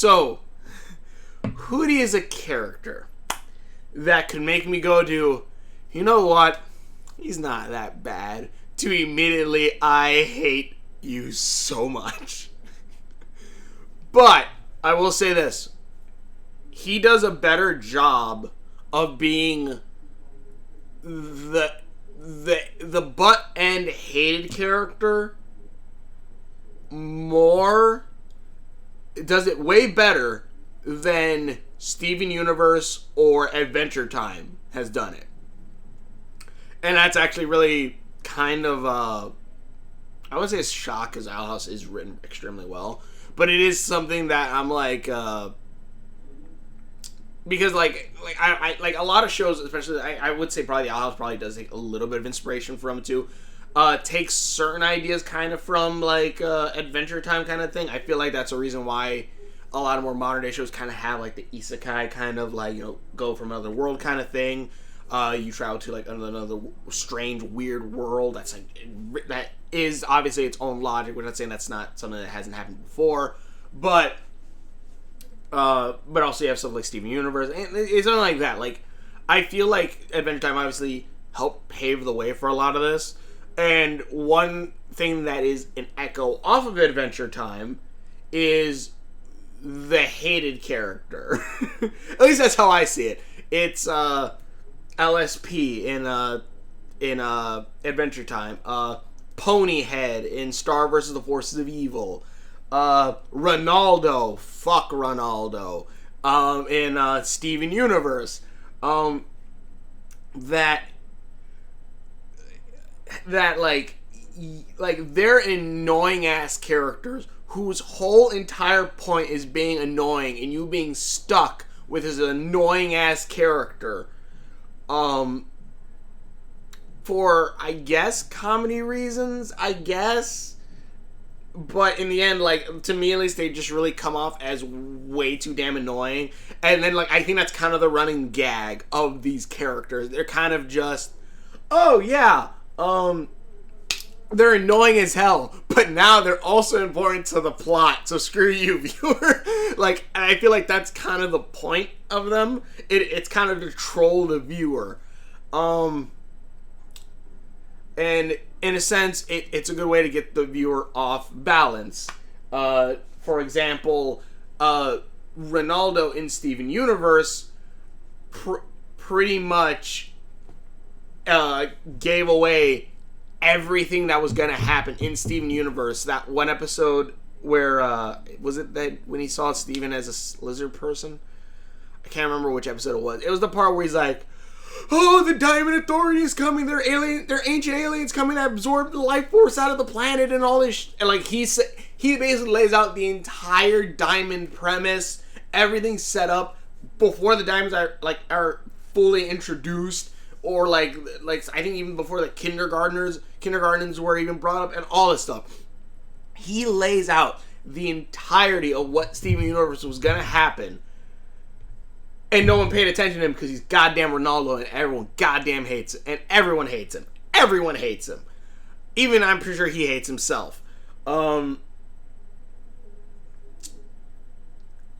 So, Hootie is a character that could make me go to, you know what? He's not that bad. To immediately, I hate you so much. But, I will say this. He does a better job of being the butt end hated character more, does it way better than Steven Universe or Adventure Time has done it. And that's actually really kind of I wouldn't say it's shock, because Owl House is written extremely well, but it is something that I'm like because I like a lot of shows, especially I would say probably the Owl House probably does take a little bit of inspiration from it too. Takes certain ideas kind of from like Adventure Time kind of thing. I feel like that's a reason why a lot of more modern day shows kind of have like the isekai kind of like, you know, go from another world kind of thing. You travel to like another strange, weird world that's like that is obviously its own logic. We're not saying that's not something that hasn't happened before, but also you have stuff like Steven Universe, and it's something like that. Like, I feel like Adventure Time obviously helped pave the way for a lot of this. And one thing that is an echo off of Adventure Time is the hated character. At least that's how I see it. It's LSP in Adventure Time. Ponyhead in Star vs. the Forces of Evil. Ronaldo, fuck Ronaldo, in Steven Universe, that like they're annoying ass characters whose whole entire point is being annoying and you being stuck with his annoying ass character, for I guess comedy reasons, I guess. But in the end, like, to me at least, they just really come off as way too damn annoying. And then, like, I think that's kind of the running gag of these characters. They're kind of just, oh, yeah, they're annoying as hell, but now they're also important to the plot, so screw you, viewer. Like, and I feel like that's kind of the point of them. It's kind of to troll the viewer. And in a sense, it's a good way to get the viewer off balance. For example, Ronaldo in Steven Universe pretty much gave away everything that was going to happen in Steven Universe. That one episode where, was it that when he saw Steven as a lizard person? I can't remember which episode it was. It was the part where he's like, oh, the Diamond Authority is coming. They're ancient aliens coming to absorb the life force out of the planet and all this. And like he basically lays out the entire Diamond premise, everything set up before the Diamonds are fully introduced, or like I think even before the kindergartens were even brought up, and all this stuff. He lays out the entirety of what Steven Universe was gonna happen. And no one paid attention to him because he's goddamn Ronaldo and everyone goddamn hates him. And everyone hates him. Everyone hates him. Even I'm pretty sure he hates himself.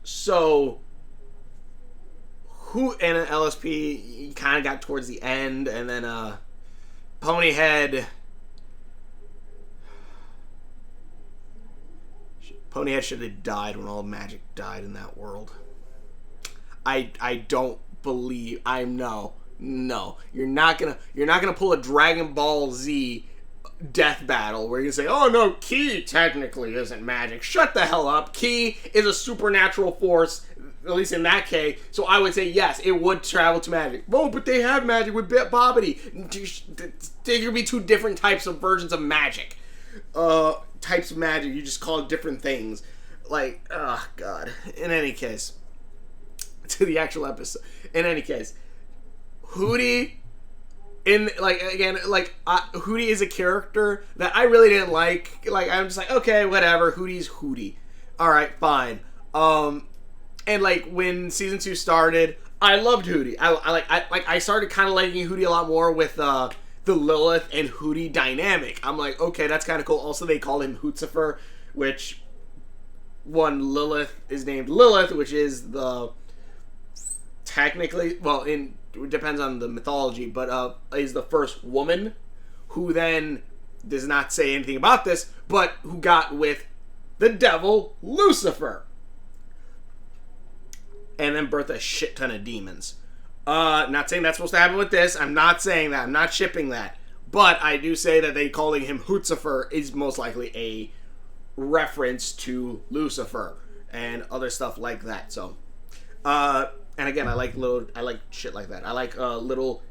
So, who and LSP kind of got towards the end, and then Ponyhead should have died when all magic died in that world. I don't believe no. You're not gonna pull a Dragon Ball Z death battle where you say, oh no, Ki technically isn't magic. Shut the hell up. Ki is a supernatural force, at least in that case. So I would say yes, it would travel to magic. Oh, but they have magic with Bobbity. There could be two different types of versions of magic. Types of magic. You just call it different things. Like, oh god. In any case. To the actual episode. In any case, Hootie, Hootie is a character that I really didn't like. Like, I'm just like, okay, whatever. Hootie's Hootie. All right, fine. And like when season 2 started, I loved Hootie. I started kind of liking Hootie a lot more with the Lilith and Hootie dynamic. I'm like, okay, that's kind of cool. Also, they call him Hootzifer, which one Lilith is named Lilith, which is the technically, well, it depends on the mythology, but is the first woman who then does not say anything about this, but who got with the devil Lucifer, and then birthed a shit ton of demons. Not saying that's supposed to happen with this. I'm not saying that. I'm not shipping that. But I do say that they calling him Hootsufer is most likely a reference to Lucifer and other stuff like that. So, and again, I like shit like that. I like little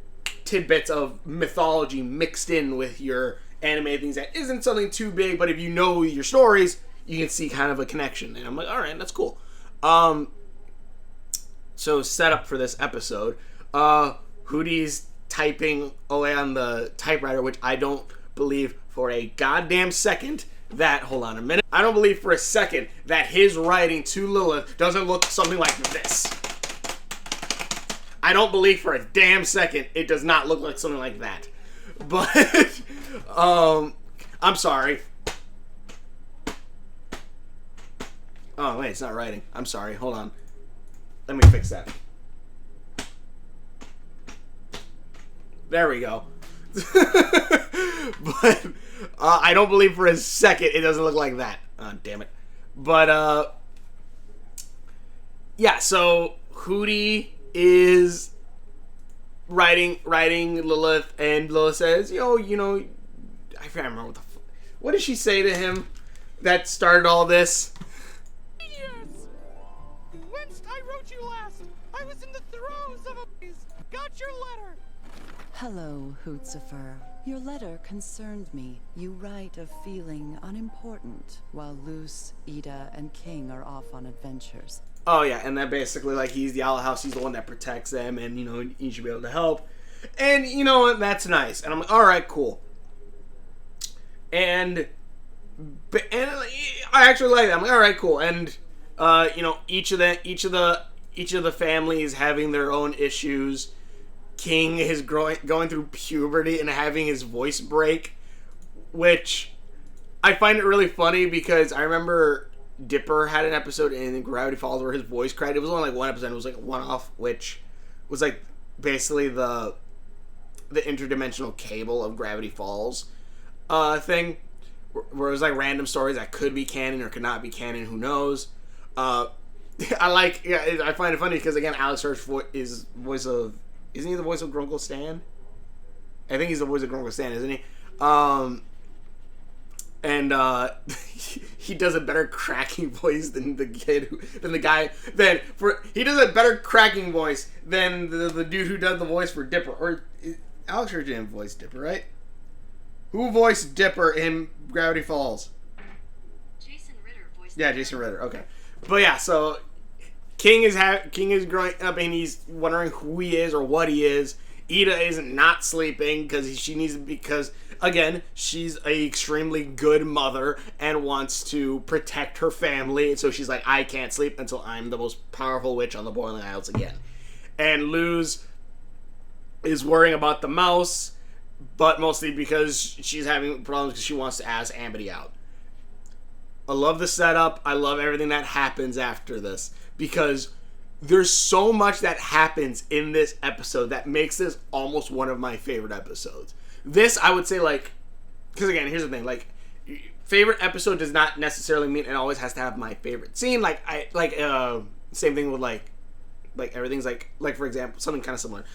tidbits of mythology mixed in with your animated things that isn't something too big, but if you know your stories, you can see kind of a connection. And I'm like, all right, that's cool. So setup for this episode, Hootie's typing away on the typewriter, which I don't believe for a goddamn second that, hold on a minute, I don't believe for a second that his writing to Lilith doesn't look something like this. I don't believe for a damn second it does not look like something like that. But, I'm sorry. Oh, wait, it's not writing. I'm sorry, hold on. Let me fix that. There we go. But I don't believe for a second it doesn't look like that. Oh, damn it. But yeah, so Hootie is writing Lilith, and Lilith says, I can't remember what did she say to him that started all this? I wrote you last. I was in the throes of a... Got your letter. Hello, Hootsufer. Your letter concerned me. You write of feeling unimportant while Luce, Ida, and King are off on adventures. Oh yeah, and that basically, like, he's the Owl House, he's the one that protects them, and, he should be able to help. And, you know what, that's nice. And I'm like, alright, cool. And I actually like that. I'm like, alright, cool. And, each of the families having their own issues. King is going through puberty and having his voice break, which I find it really funny because I remember Dipper had an episode in Gravity Falls where his voice cracked. It was only like one episode. It was like a one-off, which was like basically the interdimensional cable of Gravity Falls thing, where it was like random stories that could be canon or could not be canon. Who knows? I find it funny because, again, Alex Hirsch is voice of... Isn't he the voice of Grunkle Stan? I think he's the voice of Grunkle Stan, isn't he? He does a better cracking voice than the he does a better cracking voice than the dude who does the voice for Dipper. Or Alex Hirsch didn't voice Dipper, right? Who voiced Dipper in Gravity Falls? Jason Ritter voiced. Yeah, Jason Ritter. Okay, but yeah, so King is growing up and he's wondering who he is or what he is. Ida is not sleeping because again, she's an extremely good mother and wants to protect her family. And so she's like, I can't sleep until I'm the most powerful witch on the Boiling Isles again. And Luz is worrying about the mouse, but mostly because she's having problems because she wants to ask Amity out. I love the setup. I love everything that happens after this because there's so much that happens in this episode that makes this almost one of my favorite episodes. This, I would say, because again, here's the thing, favorite episode does not necessarily mean it always has to have my favorite scene. Same thing with everything's for example, something kind of similar.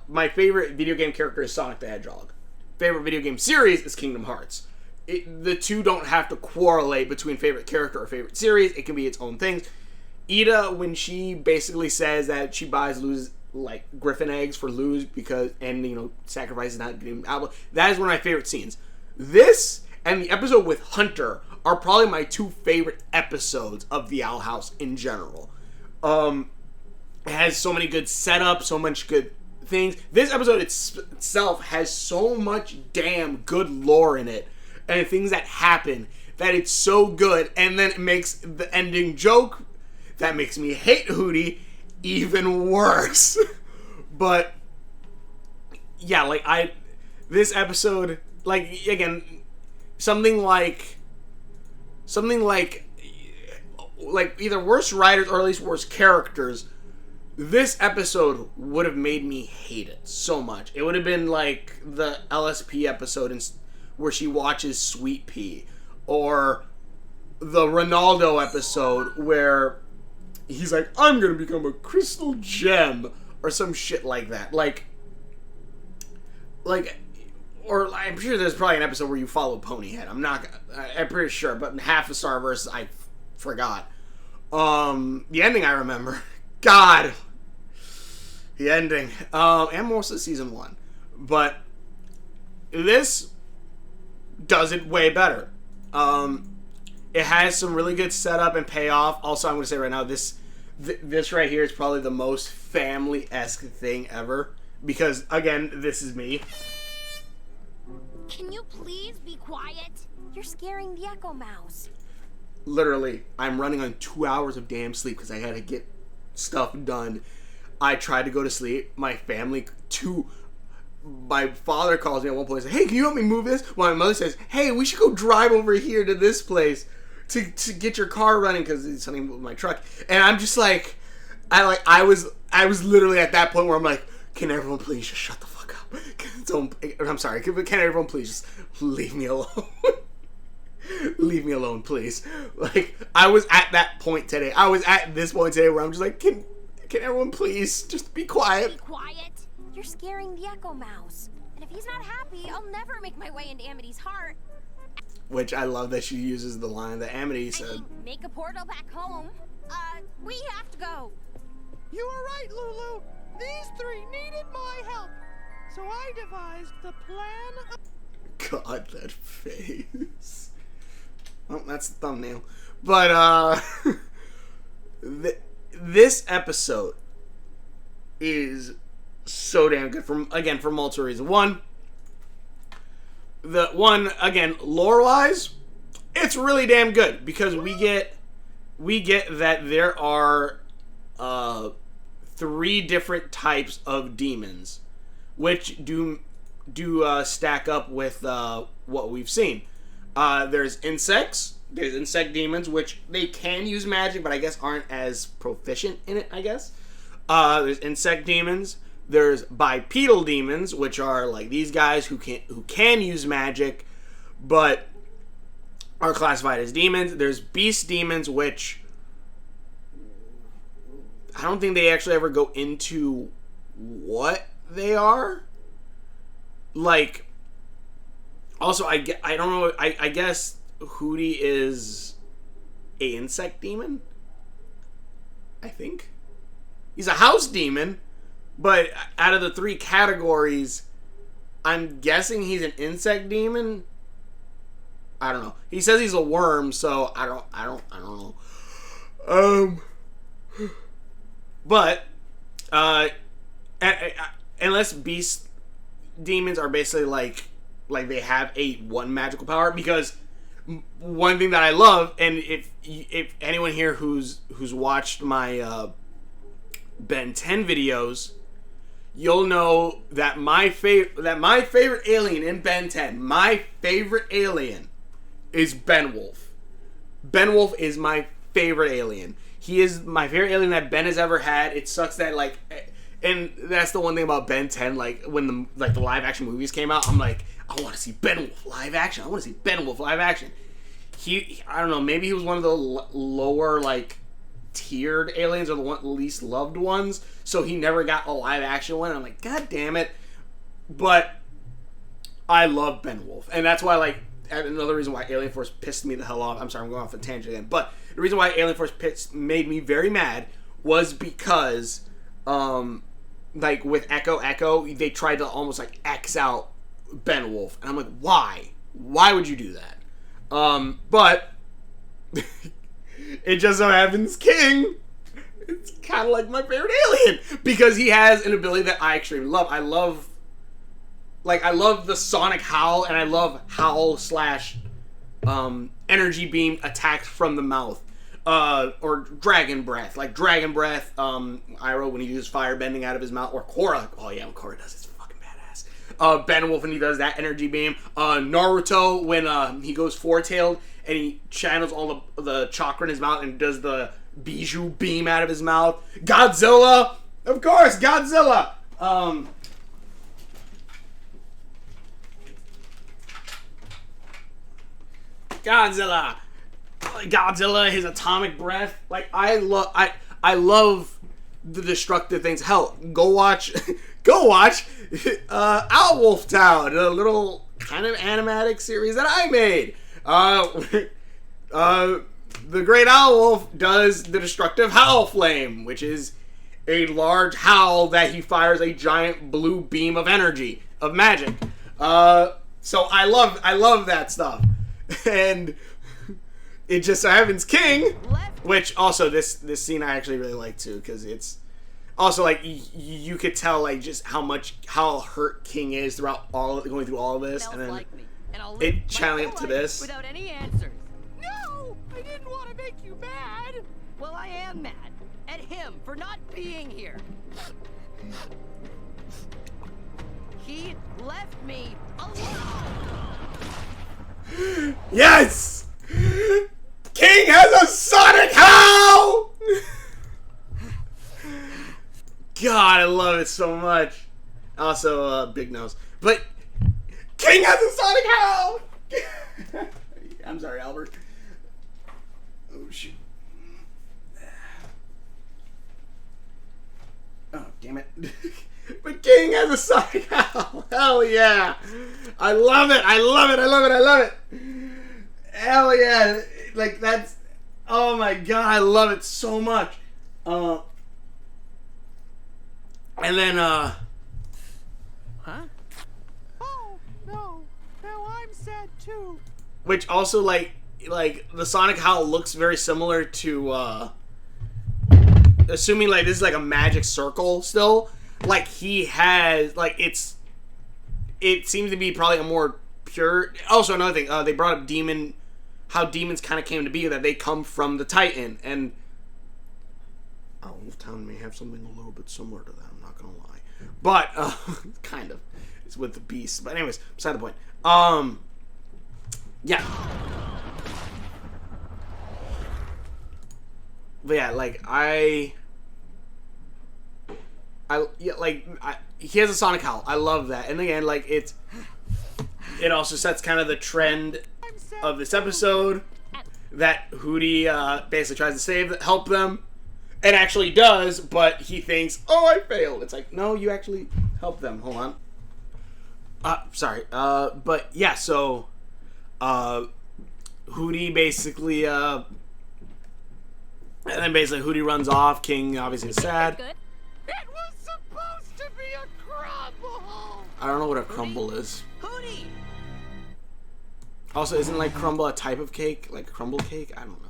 My favorite video game character is Sonic the Hedgehog. Favorite video game series is Kingdom Hearts. The two don't have to correlate between favorite character or favorite series. It can be its own things. Ida, when she basically says that she buys Luz griffin eggs for Luz sacrifices not getting out, that is one of my favorite scenes. This and the episode with Hunter are probably my two favorite episodes of the Owl House in general. It has so many good setups, so much good things. This episode itself has so much damn good lore in it and things that happen that it's so good, and then it makes the ending joke that makes me hate Hootie even worse. But yeah, this episode, again, something like like either worse writers or at least worse characters, this episode would have made me hate it so much. It would have been like the LSP episode where she watches Sweet Pea, or the Ronaldo episode where he's like, I'm gonna become a crystal gem, or some shit like that. Or I'm sure there's probably an episode where you follow Ponyhead. I'm pretty sure, but half a star versus I forgot. The ending I remember. God. The ending. And most of season 1. But this does it way better. It has some really good setup and payoff. Also, I'm going to say right now, this right here is probably the most family-esque thing ever. Because, again, this is me. Can you please be quiet? You're scaring the Echo Mouse. Literally, I'm running on 2 hours of damn sleep because I had to get stuff done. I tried to go to sleep. My father calls me at one point and says, hey, can you help me move this? While my mother says, hey, we should go drive over here to this place to get your car running because it's something with my truck. And I'm just like, I was literally at that point where I'm like, can everyone please just shut the fuck up? I'm sorry, can everyone please just leave me alone? Leave me alone, please. Like, I was at that point today. I was at this point today where I'm just like, can everyone please just be quiet? Be quiet. You're scaring the Echo Mouse. And if he's not happy, I'll never make my way into Amity's heart. Which I love that she uses the line that Amity I said. mean, make a portal back home. We have to go. You were right, Lulu. These three needed my help. So I devised the plan of... God, that face. Well, that's the thumbnail. But, this episode is so damn good for multiple reasons. Again, lore-wise, it's really damn good because we get that there are 3 different types of demons, which do stack up with what we've seen. There's insects. There's insect demons, which they can use magic, but I guess aren't as proficient in it, I guess. There's insect demons. There's bipedal demons, which are like these guys who can use magic, but are classified as demons. There's beast demons, which I don't think they actually ever go into what they are. Like, also, I don't know, I guess Hootie is a insect demon? I think. He's a house demon, but out of the 3 categories, I'm guessing he's an insect demon. I don't know. He says he's a worm, so I don't know. But unless beast demons are basically like they have one magical power, because one thing that I love, and if anyone here who's watched my Ben 10 videos, you'll know that my favorite alien in Ben 10, my favorite alien is Benwolf. Benwolf is my favorite alien. He is my favorite alien that Ben has ever had. It sucks that and that's the one thing about Ben 10. Like when the live action movies came out, I'm like, I want to see Benwolf live action. I want to see Benwolf live action. I don't know. Maybe he was one of the lower tiered aliens, or the least loved ones. So he never got a live action one. I'm like, God damn it! But I love Benwolf, and that's why another reason why Alien Force pissed me the hell off. I'm sorry, I'm going off a tangent again. But the reason why Alien Force made me very mad was because, with Echo, they tried to almost X out Benwolf, and I'm like, why? Why would you do that? But it just so happens King, it's kind of like my favorite alien because he has an ability that I actually love. I love the sonic howl, and I love howl / energy beam attacks from the mouth, or dragon breath, Iroh when he uses fire bending out of his mouth, or Korra. Oh yeah, when Korra does, it's fucking badass. Beowulf when he does that energy beam. Naruto when he goes four-tailed and he channels all the chakra in his mouth and does the Bijou beam out of his mouth. Godzilla, of course, Godzilla. Godzilla, his atomic breath. Like I love the destructive things. Hell, go watch Owl Wolf Town, a little kind of animatic series that I made. The Great Owl Wolf does the destructive howl flame, which is a large howl that he fires a giant blue beam of energy, of magic. So I love that stuff. And it just so happens King, which also this scene I actually really like too, because it's also like you could tell like just how hurt King is throughout going through all of this, and then it channeling up to this. Without any answers. No! I didn't want to make you mad! Well, I am mad at him for not being here. He left me alone. Yes! King has a sonic howl! God, I love it so much. Also, big nose. But King has a sonic howl! I'm sorry, Albert. Oh, shoot. Oh, damn it. But King has a sonic howl. Hell yeah. I love it. I love it. I love it. I love it. Hell yeah. Like, that's... Oh, my God. I love it so much. And then, Huh? Oh, no. Now I'm sad too. which also, like the sonic howl looks very similar to, assuming, like, this is, like, a magic circle still. Like, he has, like, it seems to be probably a more pure... Also, another thing, they brought up how demons kind of came to be, that they come from the Titan, and Owl Wolf Town may have something a little bit similar to that, I'm not gonna lie. But, kind of. It's with the beast. But anyways, beside the point. Yeah. But yeah, like, he has a sonic howl. I love that. And again, like, it also sets kind of the trend of this episode that Hootie basically tries to help them, and actually does, but he thinks, oh, I failed. It's like, no, you actually helped them. Hold on. Sorry. But yeah, so Hootie basically and then basically Hootie runs off. King obviously is sad. It was supposed to be a crumble! I don't know what a crumble is. Hootie! Also, isn't like crumble a type of cake? Like crumble cake? I don't know.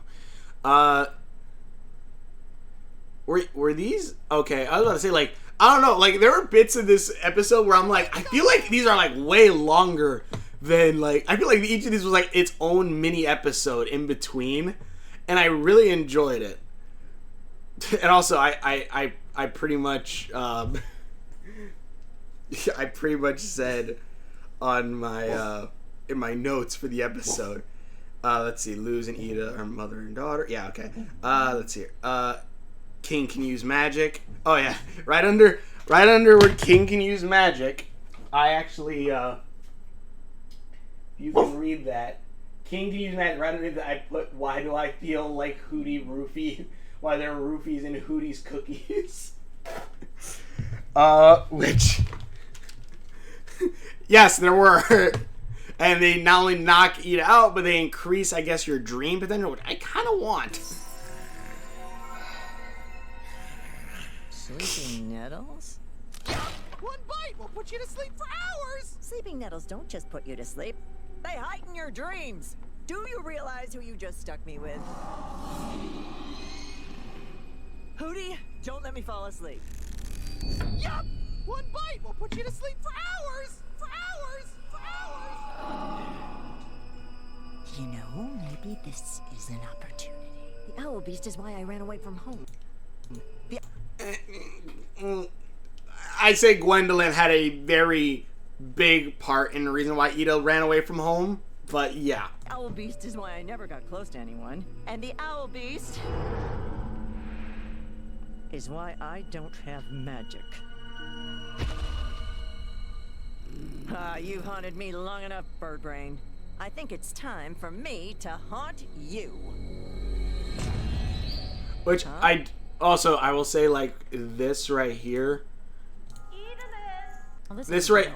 Were these okay? I was about to say, like, I don't know, like, there were bits of this episode where I'm like, I feel like these are like way longer than, like, I feel like each of these was like its own mini episode in between, and I really enjoyed it. And also, I pretty much I pretty much said on my in my notes for the episode. Let's see, Luz and Ida are mother and daughter. Yeah, okay. Let's see here. King can use magic. Oh yeah, right under where King can use magic. I actually you can read that. King can use magic. Right underneath that, I put, why do I feel like Hootie roofie? Why there are roofies in Hootie's cookies? Which yes, there were. And they not only knock Ida out, but they increase, I guess, your dream potential, which I kind of want. Sleeping nettles? One bite will put you to sleep for hours! Sleeping nettles don't just put you to sleep. They heighten your dreams. Do you realize who you just stuck me with? Hootie, don't let me fall asleep. Yup! One bite will put you to sleep for hours! For hours! For hours! You know, maybe this is an opportunity. The owl beast is why I ran away from home. I say Gwendolyn had a very big part in the reason why Ida ran away from home. But yeah. Owl Beast is why I never got close to anyone. And the Owl Beast is why I don't have magic. You've haunted me long enough, Birdbrain. I think it's time for me to haunt you. Which I will say, like, this right here. Well, This right.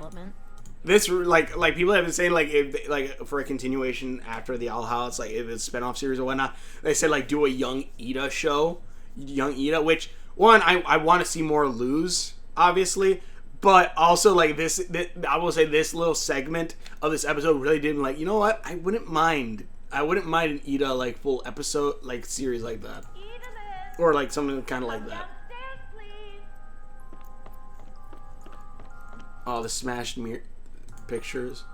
This like people have been saying like if like for a continuation after the Owl House, like if it's a spinoff series or whatnot, they said like do a young Ida show, young Ida. Which one I want to see more Luz, obviously, but also like this I will say this little segment of this episode really didn't like. You know what? I wouldn't mind an Ida like full episode like series like that, or like something kind of like that. Oh, the smashed mirror pictures.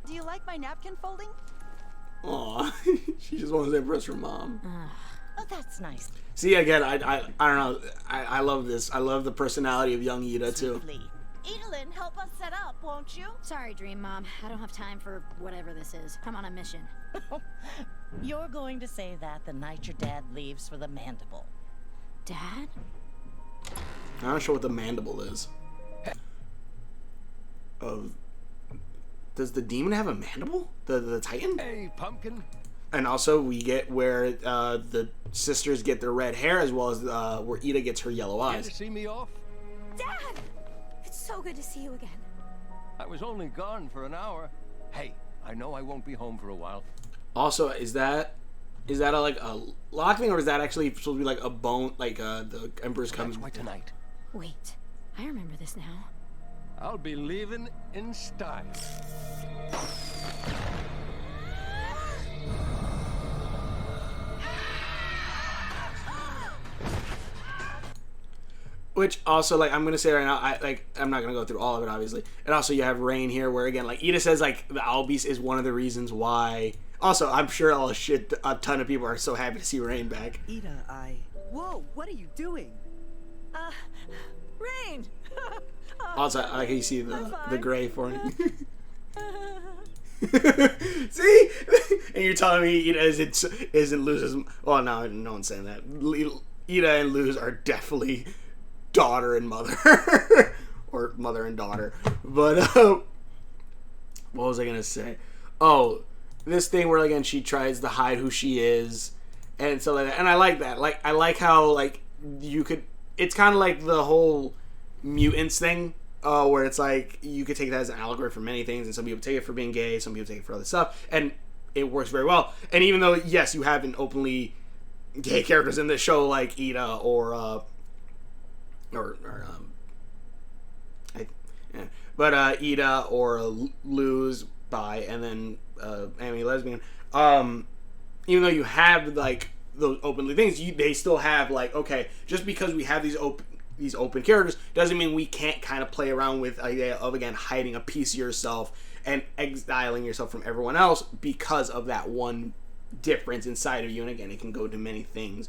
Do you like my napkin folding? Aw, she just wants to impress her mom. Oh, that's nice. See, again, I don't know. I love this. I love the personality of young Ida too. Edalyn, help us set up, won't you? Sorry, Dream Mom. I don't have time for whatever this is. I'm on a mission. You're going to say that the night your dad leaves for the Mandible. Dad? I'm not sure what the Mandible is. Does the demon have a mandible? The Titan? Hey, pumpkin. And also we get where the sisters get their red hair, as well as where Ida gets her yellow Care eyes. to see me off? Dad! It's so good to see you again. I was only gone for an hour. Hey, I know I won't be home for a while. Also, is that like a lock thing, or is that actually supposed to be like a bone, like the Emperor's coming? That's why tonight. Wait, I remember this now. I'll be leaving in style. Which also, like, I'm gonna say right now, I'm not gonna go through all of it, obviously. And also, you have Rain here, where again, like Ida says, like the Owl Beast is one of the reasons why. Also, I'm sure a ton of people are so happy to see Rain back. Ida, Whoa, what are you doing? Rain! Also, I like how you see the gray for me. See? And you're telling me Ida isn't Luz's... Well, no one's saying that. Ida and Luz are definitely daughter and mother. Or mother and daughter. But, what was I going to say? Oh, this thing where, again, she tries to hide who she is. And stuff like that. And I like that. Like, I like how, like, you could... It's kind of like the whole mutants thing. Where it's like you could take that as an allegory for many things, and some people take it for being gay, some people take it for other stuff, and it works very well. And even though, yes, you have an openly gay characters in this show like Ida Ida or Luz bi, and then Amy lesbian. Even though you have like those openly things, they still have like, okay, just because we have these open characters doesn't mean we can't kind of play around with the idea of, again, hiding a piece of yourself and exiling yourself from everyone else because of that one difference inside of you. And again, it can go to many things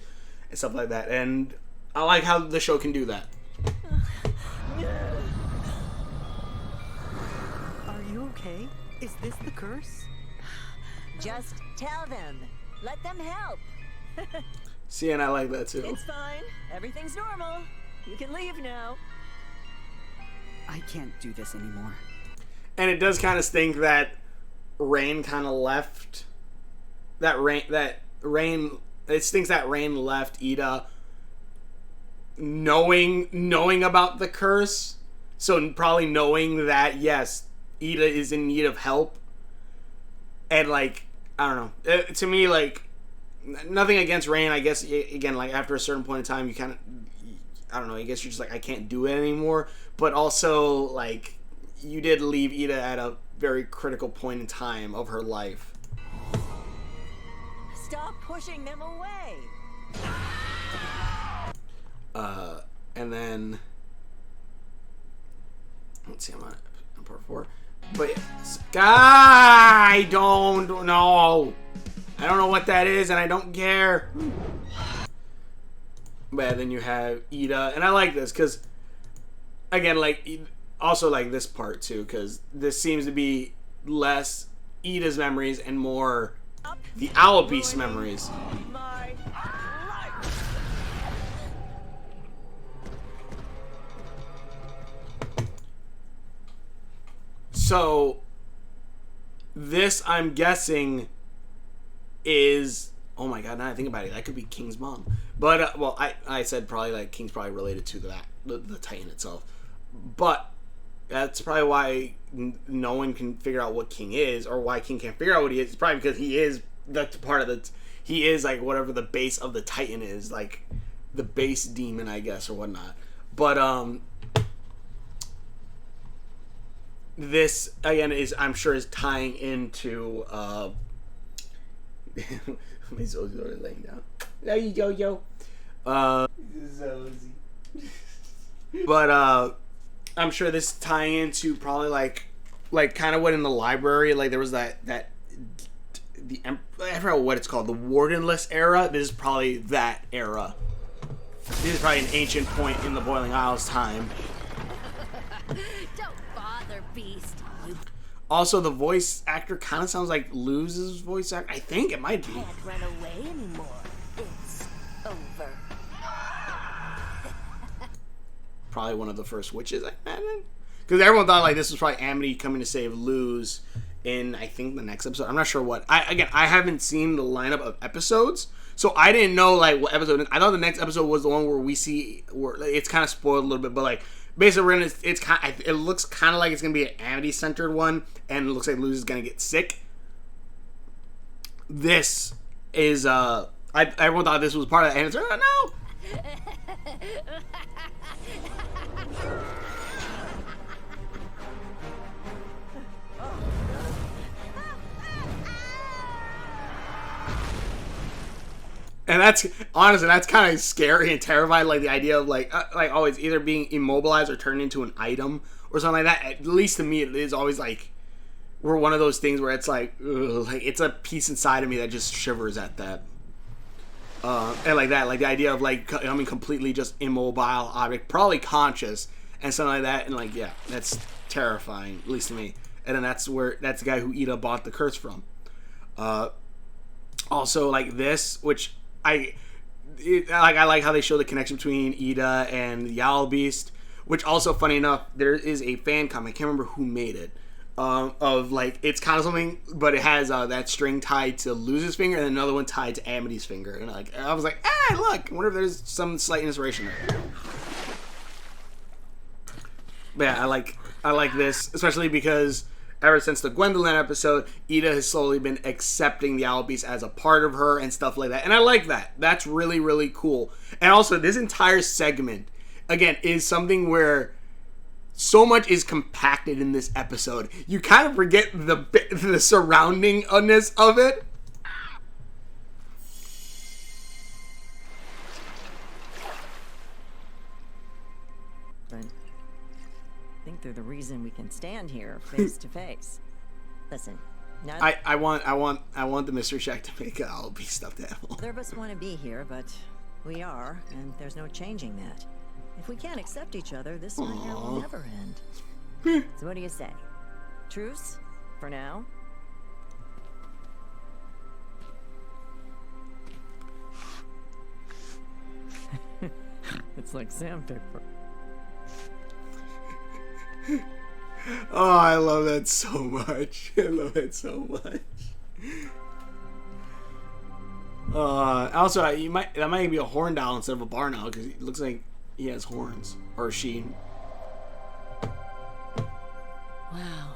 and stuff like that. And I like how the show can do that. Are you okay? Is this the curse? Just tell them. Let them help. See, and I like that too. It's fine. Everything's normal. You can leave now. I can't do this anymore. And it does kind of stink that Rain kind of left. It stinks that Rain left Ida knowing about the curse. So probably knowing that, yes, Ida is in need of help. And like, I don't know. To me, like, nothing against Rain. I guess, again, like after a certain point in time, you kind of, I don't know, I guess you're just like, I can't do it anymore. But also, like, you did leave Ida at a very critical point in time of her life. Stop pushing them away. And then, let's see, I'm on part 4. But, I don't know. I don't know what that is, and I don't care. But then you have Ida, and I like this because, again, like also like this part too, because this seems to be less Ida's memories and more the Owl Beast memories. So this, I'm guessing, is, oh my god, now I think about it, that could be King's mom. But well, I said probably like King's probably related to the Titan itself, but that's probably why no one can figure out what King is, or why King can't figure out what he is. It's probably because he is the part of the, he is like whatever the base of the Titan is, like the base demon, I guess, or whatnot. But this again is, I'm sure, is tying into my Zoe's already laying down. There you go, yo. Zozy. But I'm sure this tying into probably like kind of what in the library, like there was that I forgot what it's called, the Wardenless era. This is probably that era. This is probably an ancient point in the Boiling Isles time. Don't bother, Beast. Also, the voice actor kind of sounds like Luz's voice actor. I think it might be. Can't run away anymore. It's over. Probably one of the first witches, I imagine. Because everyone thought like this was probably Amity coming to save Luz in, I think, the next episode. I'm not sure what. I haven't seen the lineup of episodes, so I didn't know like what episode. I thought the next episode was the one where we see where it's kind of spoiled a little bit, but like basically we're gonna. It looks kind of like it's gonna be an Amity centered one, and it looks like Luz is gonna get sick. This is everyone thought this was part of that, and it's no. And that's honestly, that's kind of scary and terrifying. Like the idea of like always either being immobilized or turned into an item or something like that. At least to me, it is always like we're one of those things where it's like, ugh, like it's a piece inside of me that just shivers at that. And like that, like the idea of like becoming completely just immobile object, probably conscious and something like that. And like, yeah, that's terrifying, at least to me. And then that's the guy who Ida bought the curse from. Also, like this, which I like how they show the connection between Ida and the Owl Beast. Which also, funny enough, there is a fan comic. I can't remember who made it. Of like, it's kind of something, but it has that string tied to Luz's finger and another one tied to Amity's finger. And like, I was like, look, I wonder if there's some slight inspiration there. But yeah, I like this, especially because ever since the Gwendolyn episode, Ida has slowly been accepting the Owl Beast as a part of her and stuff like that. And I like that. That's really, really cool. And also, this entire segment, again, is something where so much is compacted in this episode. You kind of forget the surroundingness of it. But I think they're the reason we can stand here face to face. Listen, I want the Mystery Shack to make an Owl Beast stuffed animal. Neither of us want to be here, but we are, and there's no changing that. If we can't accept each other, this nightmare will never end. So what do you say? Truce? For now? It's like sandpaper. Oh, I love that so much. I love it so much. Also, that might be a horned owl instead of a barn owl because it looks like he has horns, or she. Wow,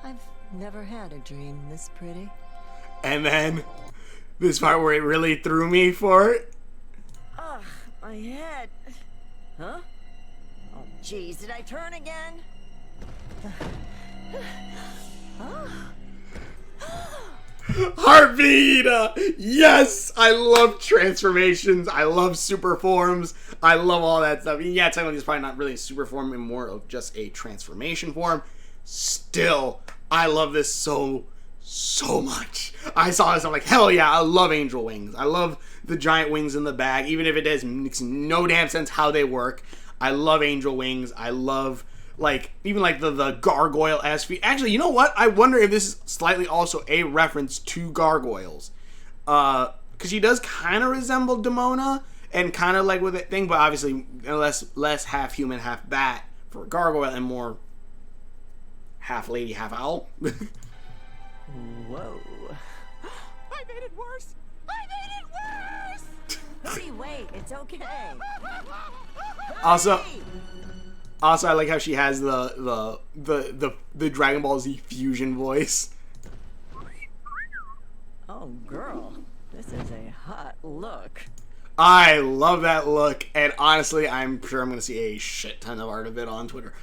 I've never had a dream this pretty. And then this part where it really threw me for it. Ugh, my head. Huh? Oh, jeez, did I turn again? Harpy Ida! Yes! I love transformations. I love super forms. I love all that stuff. Yeah, technically it's probably not really a super form and more of just a transformation form. Still, I love this so so much. I saw this, I'm like, hell yeah, I love angel wings. I love the giant wings in the bag, even if it makes no damn sense how they work. I love angel wings. I love, like, even like the gargoyle-esque feet. Actually, you know what? I wonder if this is slightly also a reference to gargoyles. Because she does kind of resemble Demona, and kind of like with that thing, but obviously less half human, half bat for a gargoyle, and more half lady, half owl. Whoa. I made it worse! I made it worse! Hootie, wait, it's okay. Also, I like how she has the Dragon Ball Z fusion voice. Oh, girl, this is a hot look. I love that look, and honestly, I'm sure I'm gonna see a shit ton of art of it on Twitter.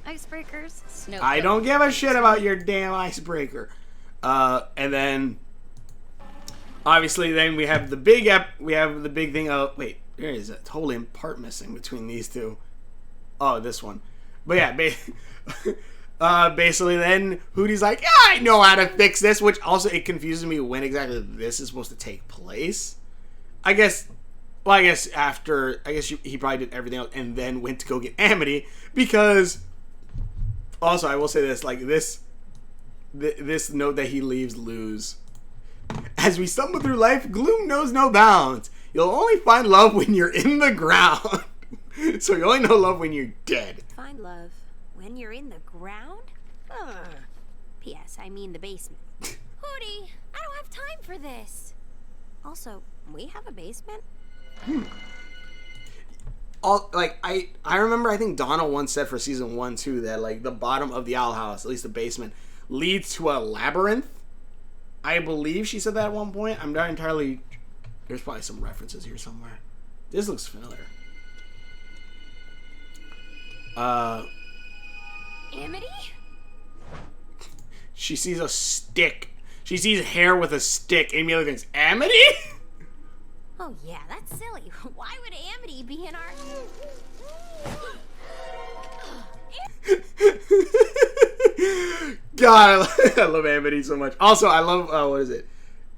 Icebreakers. Snow. I don't give a shit about your damn icebreaker. And then obviously, then we have the big thing of, wait, there is a totally part missing between these two. Oh, this one. But yeah, basically then Hootie's like, yeah, I know how to fix this, which also it confuses me when exactly this is supposed to take place. I guess he probably did everything else and then went to go get Amity, because also I will say this, like this note that he leaves Luz. As we stumble through life, gloom knows no bounds. You'll only find love when you're in the ground. So you only know love when you're dead. Find love when you're in the ground? P.S. I mean the basement. Hootie, I don't have time for this. Also, we have a basement? I remember, I think Donna once said for season 1 too that like the bottom of the owl house, at least the basement, leads to a labyrinth. I believe she said that at one point. I'm not entirely. There's probably some references here somewhere. This looks familiar. Amity? She sees a stick. She sees hair with a stick and immediately thinks, Amity? Oh yeah, that's silly. Why would Amity be in our... God, I love Amity so much. Also, I love, what is it?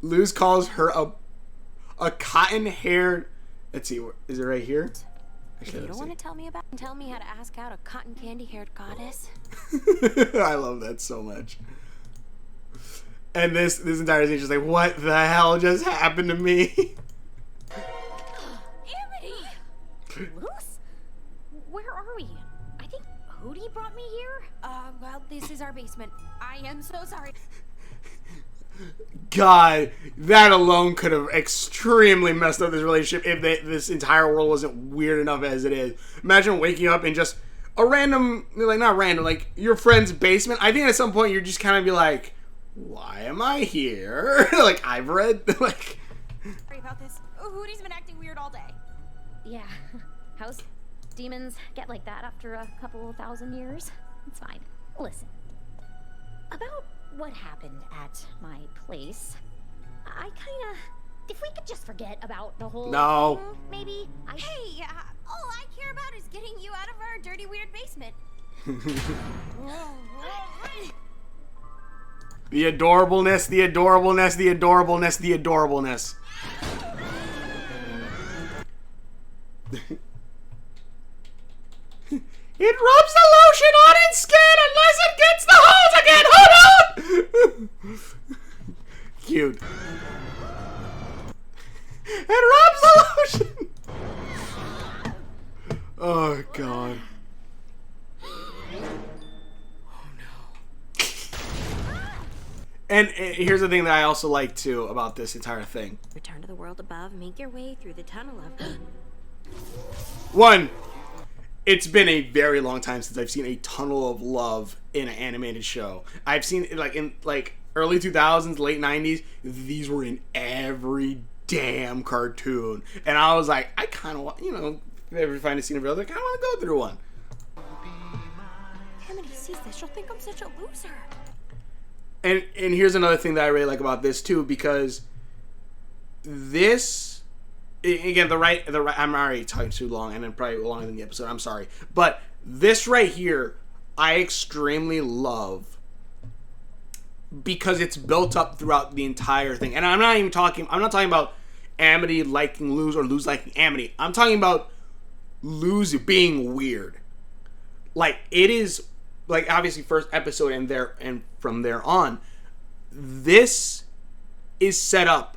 Luz calls her a cotton-haired... Let's see, is it right here? Actually, you don't want to tell me how to ask out a cotton candy-haired goddess? I love that so much. And this entire scene is just like, what the hell just happened to me? Amity! Luz? Where are we? I think Hootie brought me here? Well, this is our basement. I am so sorry. God, that alone could have extremely messed up this relationship if this entire world wasn't weird enough as it is. Imagine waking up in just a random, like not random, like your friend's basement. I think at some point you're just kind of be like, why am I here? Like I've read, like. Sorry about this. Hootie's been acting weird all day. Yeah. House demons get like that after a couple thousand years. It's fine. Listen. About what happened at my place, I kinda... If we could just forget about the whole... No. Maybe Hey, all I care about is getting you out of our dirty, weird basement. The adorableness, the adorableness, the adorableness, the adorableness. It rubs the lotion on its skin unless it gets the hose again. Hold on. Cute. It rubs the lotion. Oh God. And here's the thing that I also like too about this entire thing. Return to the world above, make your way through the tunnel of... One, it's been a very long time since I've seen a tunnel of love in an animated show. I've seen it like in like early 2000s, late 90s. These were in every damn cartoon. And I was like, I kind of want, you know, if I ever find a scene of it, I kind of want to go through one. Amity sees this, she'll think I'm such a loser. And here's another thing that I really like about this too, because this, again, the right I'm already talking too long, and then probably longer than the episode. I'm sorry, but this right here, I extremely love because it's built up throughout the entire thing. And I'm not talking about Amity liking Luz or Luz liking Amity. I'm talking about Luz being weird. Like, it is, like, obviously first episode and from there on, this is set up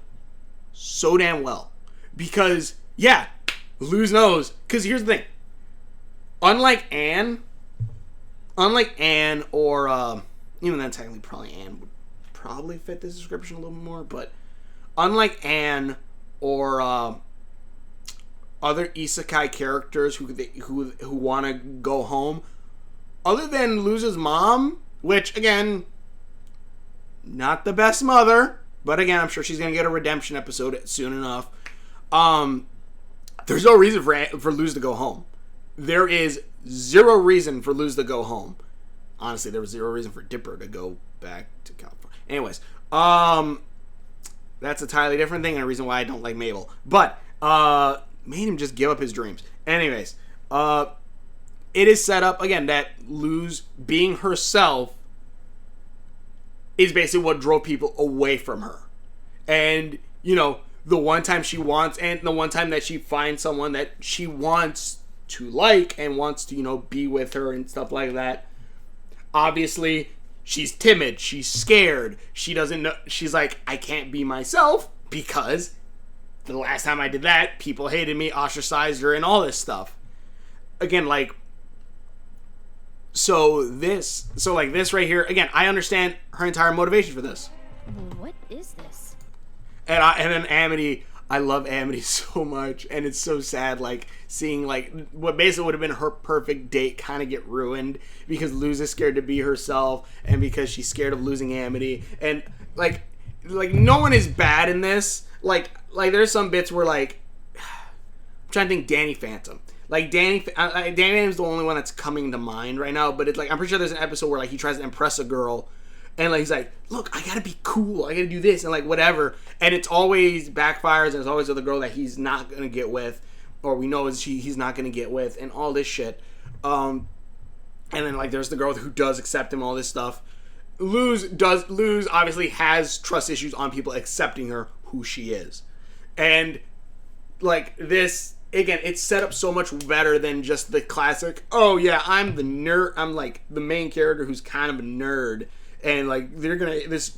so damn well. Because, yeah, Luz knows. Because here's the thing. Unlike Anne or, even then technically probably Anne would probably fit this description a little more, but unlike Anne or other isekai characters who want to go home, other than Luz's mom, which again, not the best mother, but again, I'm sure she's gonna get a redemption episode soon enough. There's no reason for Luz to go home. There is zero reason for Luz to go home. Honestly, there was zero reason for Dipper to go back to California. Anyways, that's a entirely different thing and a reason why I don't like Mabel. But made him just give up his dreams. Anyways, it is set up again that Luz being herself is basically what drove people away from her. And, you know, the one time she wants, and the one time that she finds someone that she wants to like and wants to, you know, be with her and stuff like that, obviously she's timid, she's scared, she doesn't know, she's like, I can't be myself because the last time I did that, people hated me, ostracized her, and all this stuff. Again, like, so this right here, again, I understand her entire motivation for this. What is this? And then Amity, I love Amity so much, and it's so sad, like, seeing, like, what basically would have been her perfect date kind of get ruined because Luz is scared to be herself, and because she's scared of losing Amity, and, like, no one is bad in this. Like, there's some bits where, like, I'm trying to think Danny Phantom. Like, Danny Phantom's the only one that's coming to mind right now, but it's, like, I'm pretty sure there's an episode where, like, he tries to impress a girl, and, like, he's like, look, I gotta be cool, I gotta do this, and, like, whatever, and it's always backfires, and it's always the girl that he's not gonna get with, or we know he's not gonna get with, and all this shit. And then, like, there's the girl who does accept him, all this stuff. Luz obviously has trust issues on people accepting her who she is. And, like, this, again, it's set up so much better than just the classic, oh yeah, I'm the nerd, I'm, like, the main character who's kind of a nerd, and, like, they're gonna, this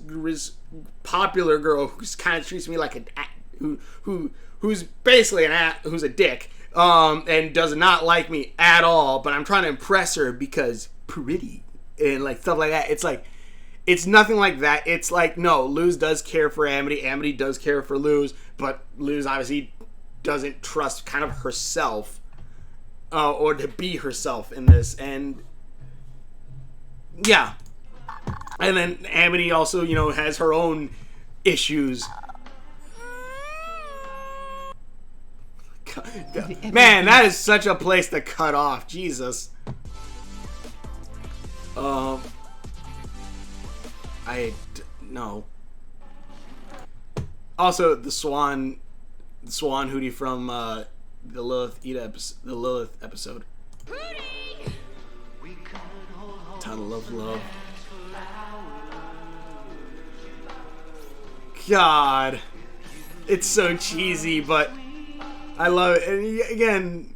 popular girl who's kind of treats me like who's basically who's a dick, and does not like me at all, but I'm trying to impress her because pretty, and, like, stuff like that. It's like, it's nothing like that. It's like, no, Luz does care for Amity. Amity does care for Luz, but Luz obviously doesn't trust kind of herself, or to be herself in this, and yeah. And then Amity also, you know, has her own issues. Man, that is such a place to cut off. Jesus. No. Also, the Swan Hootie from the Lilith episode. Tunnel of Love. God, it's so cheesy, but I love it. And again,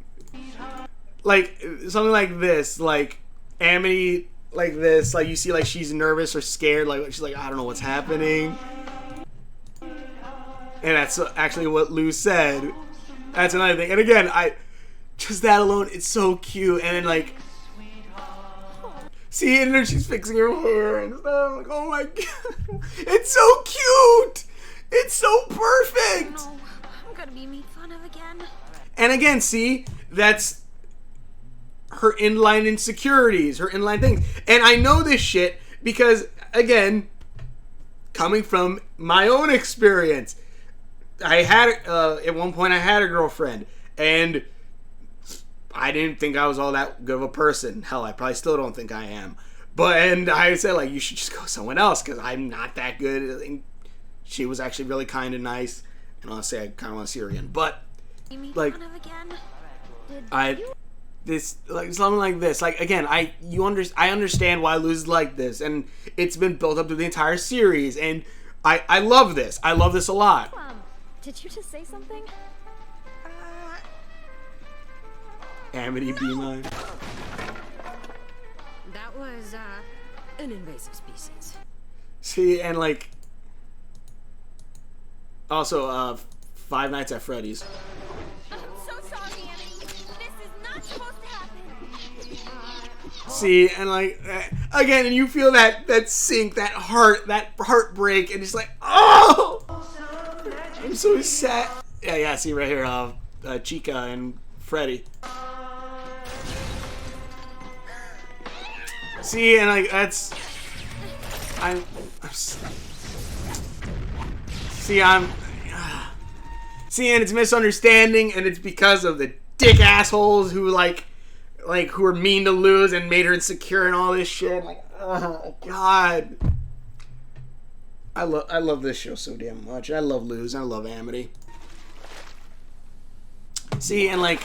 like, something like this, like Amity, like this, like, you see, like, she's nervous or scared, like, she's like, I don't know what's happening, and that's actually what Luz said. That's another thing. And again, just that alone, it's so cute. And then, like, see, and then she's fixing her hair and stuff. Like, oh my god, it's so cute. It's so perfect. No, I'm gonna be made fun of again. And again, see, that's her inline insecurities, her inline things. And I know this shit because, again, coming from my own experience, I had, at one point I had a girlfriend, and I didn't think I was all that good of a person. Hell, I probably still don't think I am. And I said, like, you should just go someone else, because I'm not that good. And she was actually really kind and nice, and honestly, I kind of want to see her again. But, like, this, like something like this. Like again, I understand why Luz is like this, and it's been built up through the entire series, and I love this. I love this a lot. Did you just say something? Amity, be mine. That was, an invasive species. See, and like, also, Five Nights at Freddy's. I'm so sorry, Amity. This is not supposed to happen. See, and like, again, and you feel that sink, that heartbreak, and it's like, oh, I'm so sad. Yeah, see right here, Chica and Freddy. See, and like, that's, see, and it's misunderstanding, and it's because of the dick assholes who who are mean to Luz and made her insecure and all this shit. Like, oh god, I love this show so damn much. I love Luz. I love Amity. See, and like,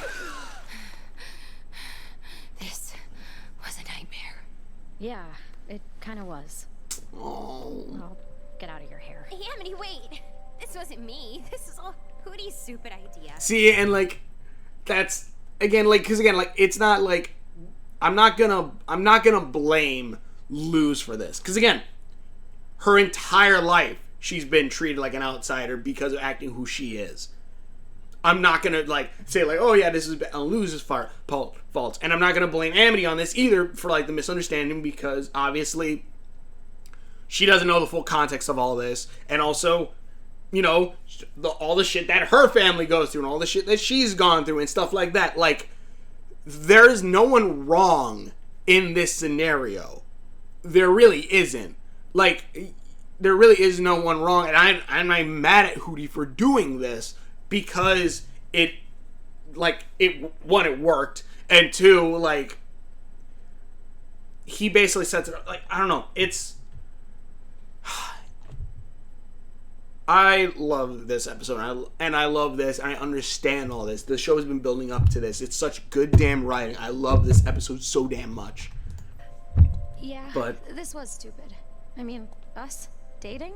This was a nightmare. Yeah, it kind of was. oh, I'll get out of your hair. Hey, Amity, wait. This wasn't me. This is all Hootie's stupid idea. see, and like, that's again, like, because again, like, it's not like I'm not gonna blame Luz for this, because again, her entire life she's been treated like an outsider because of acting who she is. I'm not gonna like say like, oh yeah, this is Luz's fault, and I'm not gonna blame Amity on this either for like the misunderstanding, because obviously she doesn't know the full context of all this, and also, you know, all the shit that her family goes through and all the shit that she's gone through and stuff like that. Like, there is no one wrong in this scenario. There really isn't. Like, there really is no one wrong, and I'm mad at Hootie for doing this because it one, it worked, and two, like, he basically sets it up. Like, I don't know. It's, I love this episode, and I love this, and I understand all this. The show has been building up to this. It's such good damn writing. I love this episode so damn much. Yeah, But this was stupid. I mean, us dating?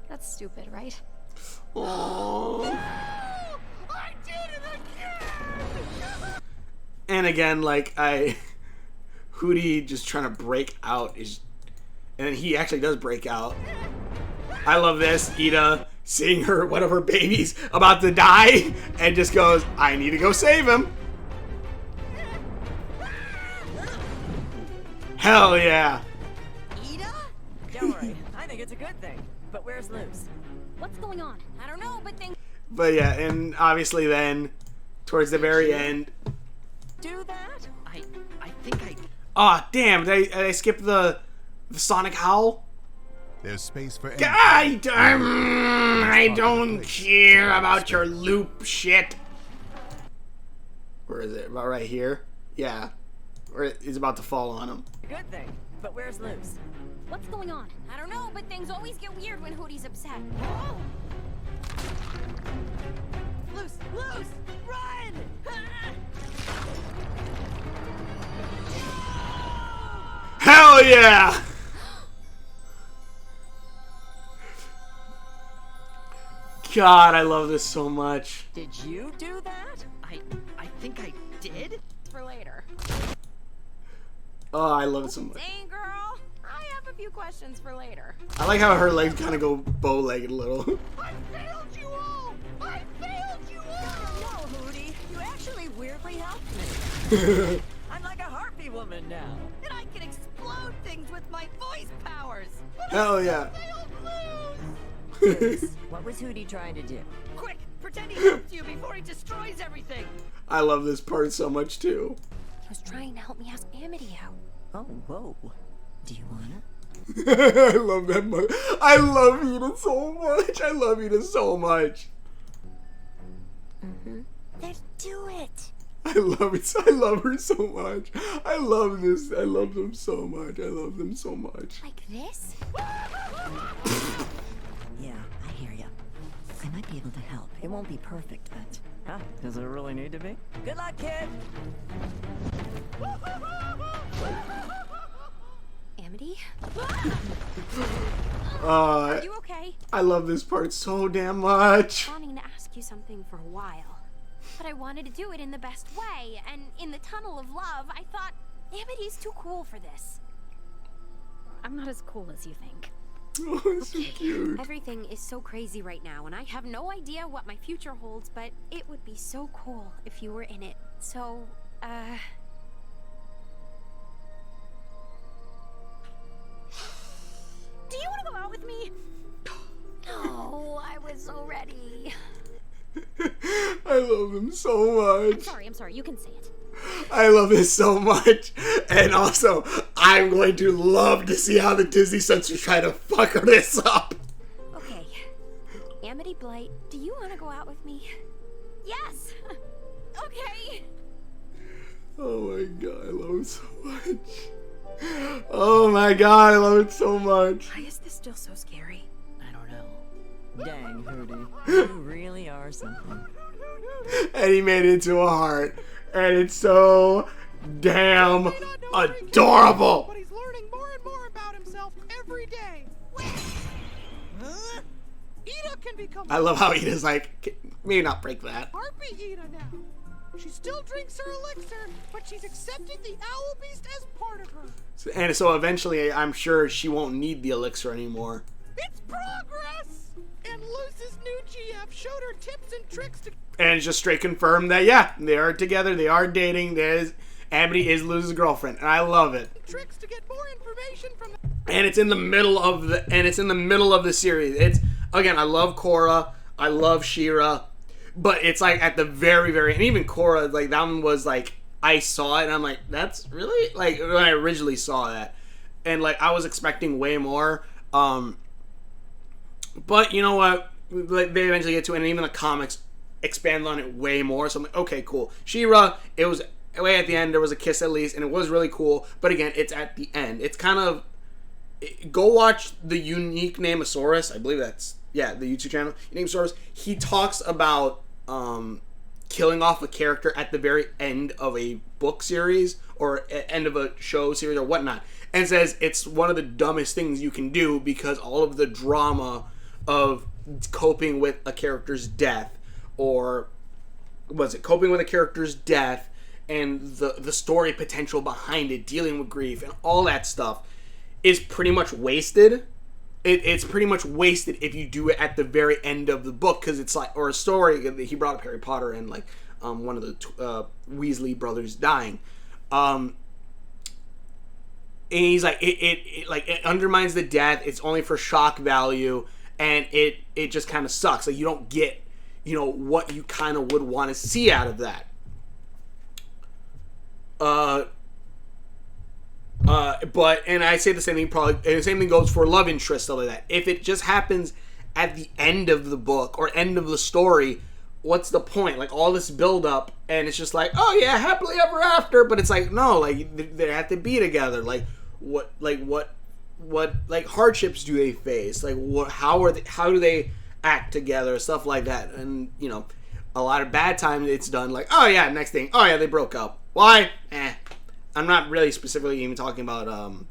That's stupid, right? aww. I did it again! And again, like, Hootie just trying to break out is, and then he actually does break out. I love this. Ida seeing one of her babies about to die, and just goes, I need to go save him. Hell yeah. Ida? Don't worry. I think it's a good thing. But where's Luz? What's going on? I don't know, but things. But yeah, and obviously then, towards the very end, Do that? I think I... oh damn, did I skip the Sonic Howl? There's space for I don't care about your loop shit. Where is it? About right here? Yeah. Or it's about to fall on him. Good thing. But where's Luz? What's going on? I don't know, but things always get weird when Hootie's upset. Luz, run! Hell yeah! God, I love this so much. Did you do that? I think I did? For later. Oh, I love it so much. Dang, girl. I have a few questions for later. I like how her legs kind of go bow-legged a little. I failed you all! I failed you all! No, Hootie. You actually weirdly helped me. I'm like a harpy woman now. And I can explode things with my voice powers! Hell yeah. What was Hootie trying to do? Quick, pretend he helped you before he destroys everything! I love this part so much too. He was trying to help me ask Amity out. Oh, whoa. Do you wanna? I love that much. I love Ida so much. I love Ida so much. Then do it. I love it. I love her so much. I love this. I love them so much. I love them so much. Like this? Yeah, I hear ya. I might be able to help. It won't be perfect, but... Huh? Does it really need to be? Good luck, kid! Amity? Are you okay? I love this part so damn much. Wanting to ask you something for a while, but I wanted to do it in the best way, and in the tunnel of love, I thought Amity's too cool for this. I'm not as cool as you think. Oh, it's so cute. Everything is so crazy right now, and I have no idea what my future holds, but it would be so cool if you were in it. So, Do you want to go out with me? No, I was so ready. I love him so much. I'm sorry, you can say it. I love this so much. And also, I'm going to love to see how the Disney censors try to fuck this up. Okay. Amity Blight, do you want to go out with me? Yes! Okay! Oh my god, I love it so much. Oh my god, I love it so much. Why is this still so scary? I don't know. Dang, Hootie. You really are something. And he made it into a heart. And it's so damn adorable. But he's learning more and more about himself every day. Ida can become. I love how Ida's like, maybe not break that. Harpy Ida now. She still drinks her elixir, but she's accepting the owl beast as part of her. And so eventually, I'm sure she won't need the elixir anymore. It's progress! And Luce's new GF showed her tips and tricks to... And it's just straight confirmed that, yeah, they are together, they are dating, Amity is Luce's girlfriend, and I love it. Tricks to get more information from the... And it's in the middle of the series. It's, again, I love Korra, I love She-Ra, but it's like at the very, and even Korra, like that one was like, I saw it and I'm like, that's really, like when I originally saw that. And like, I was expecting way more, but you know what, like, they eventually get to it, and even the comics expand on it way more, so I'm like, okay, cool. She-Ra, it was way at the end, there was a kiss at least, and it was really cool, but again, it's at the end. It's kind of, go watch the Unique Namesaurus, I believe that's, yeah, the YouTube channel, Unique Namesaurus. He talks about killing off a character at the very end of a book series, or end of a show series, or whatnot, and says it's one of the dumbest things you can do, because all of the drama of coping with a character's death, or coping with a character's death, and the story potential behind it, dealing with grief and all that stuff, is pretty much wasted. It's pretty much wasted if you do it at the very end of the book, because it's like, or a story, he brought up Harry Potter and like one of the Weasley brothers dying, and he's like, it undermines the death, it's only for shock value, and it just kind of sucks. Like, you don't get, what you kind of would want to see out of that. But, and I say the same thing probably, and the same thing goes for love interest, stuff like that. If it just happens at the end of the book, or end of the story, what's the point? Like, all this build up, and it's just like, oh yeah, happily ever after, but it's like, no, like, they have to be together. Like, what hardships do they face? Like, how do they act together? Stuff like that. And, a lot of bad times it's done like, oh yeah, next thing, oh yeah, they broke up. Why? I'm not really specifically even talking about, I'm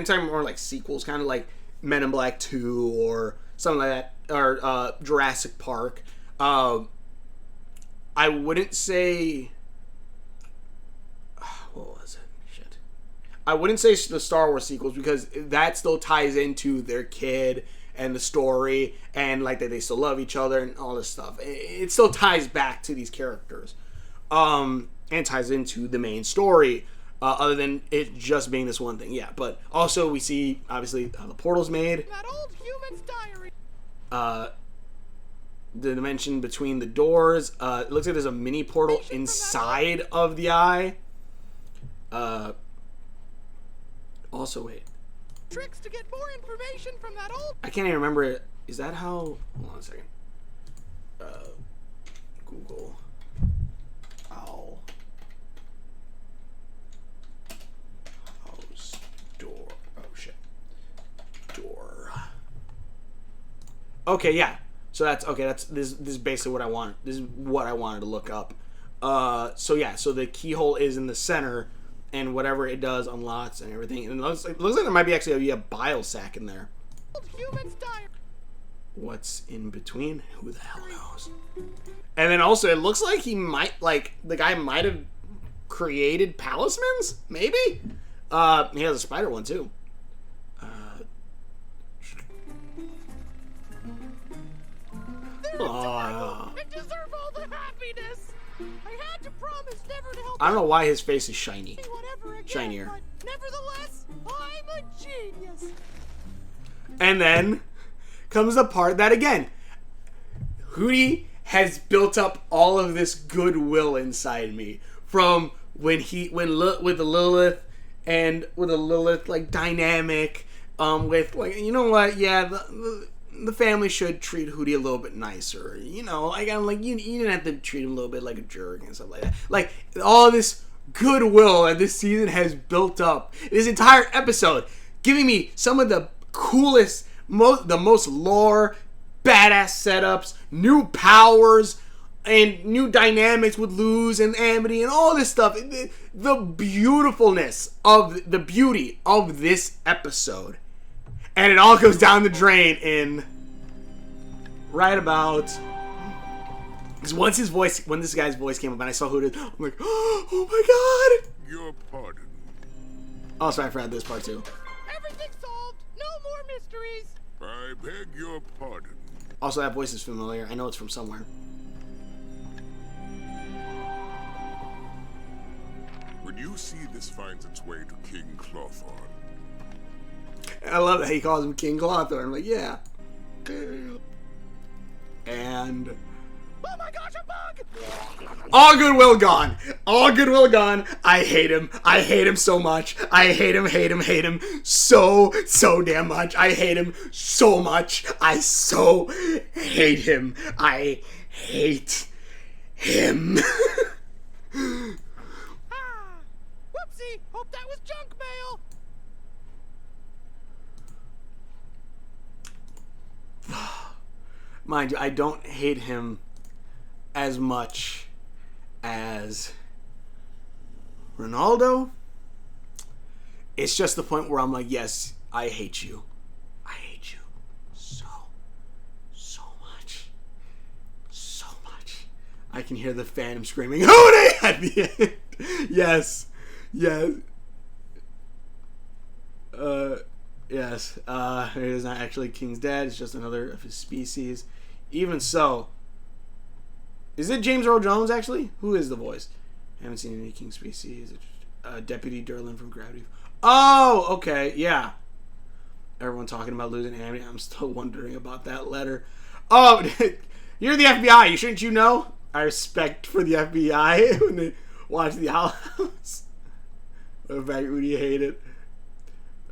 talking more like sequels, kind of like Men in Black 2 or something like that, or Jurassic Park. I wouldn't say, what was it? Shit. I wouldn't say the Star Wars sequels, because that still ties into their kid and the story, and like that they still love each other and all this stuff. It still ties back to these characters, and ties into the main story, other than it just being this one thing. Yeah, but also we see obviously how the portal's made. That old human's diary. The dimension between the doors. It looks like there's a mini portal inside of the eye. Also, wait. Tricks to get more information from that old. I can't even remember it. Is that how? Hold on a second. Google. Owl. House door. Oh shit. Door. Okay, yeah. So that's okay. This is basically what I wanted. This is what I wanted to look up. So the keyhole is in the center, and whatever it does unlocks and everything. And it looks like there might be actually a bile sac in there. Humans die. What's in between? Who the hell knows? And then also, it looks like he might, like, the guy might have created palismans? Maybe? He has a spider one, too. I deserve all the happiness. I had to promise never to help. I don't know why his face is shiny. Whatever again, Shinier. But nevertheless, I'm a genius. And then comes the part that, again, Hootie has built up all of this goodwill inside me from with the Lilith and with the Lilith like dynamic, with like, you know what, yeah, the family should treat Hootie a little bit nicer, you know, like I'm like you didn't have to treat him a little bit like a jerk and stuff like that. Like all this goodwill that this season has built up, this entire episode, giving me some of the coolest, the most lore, badass setups, new powers, and new dynamics with Luz and Amity and all this stuff. The beautifulness of the beauty of this episode, and it all goes down the drain in right about. Because when this guy's voice came up and I saw who it is, I'm like, oh my god! Your pardon. Also, I forgot this part too. Everything's solved. No more mysteries. I beg your pardon. Also, that voice is familiar. I know it's from somewhere. When you see this finds its way to King Clotharn. I love that he calls him King Clotharn. I'm like, yeah. And oh my gosh, a bug! all goodwill gone. All goodwill gone. I hate him. I hate him so much. I hate him so damn much. I hate him so much. I so hate him. I hate him. Whoopsie! Hope that was junk mail. Mind you, I don't hate him as much as Ronaldo. It's just the point where I'm like, yes, I hate you. I hate you so much. So much. I can hear the Phantom screaming, Hootie! At the end. Yes. Yes. Yes. It is not actually King's dad. It's just another of his species. Even so, is it James Earl Jones, actually? Who is the voice? I haven't seen any King species. Deputy Durlin from Gravity. Oh, okay. Yeah. Everyone talking about losing Amity. I'm still wondering about that letter. Oh, you're the FBI. Shouldn't you know? I respect for the FBI when they watch the Owl House. The fact would you hate it?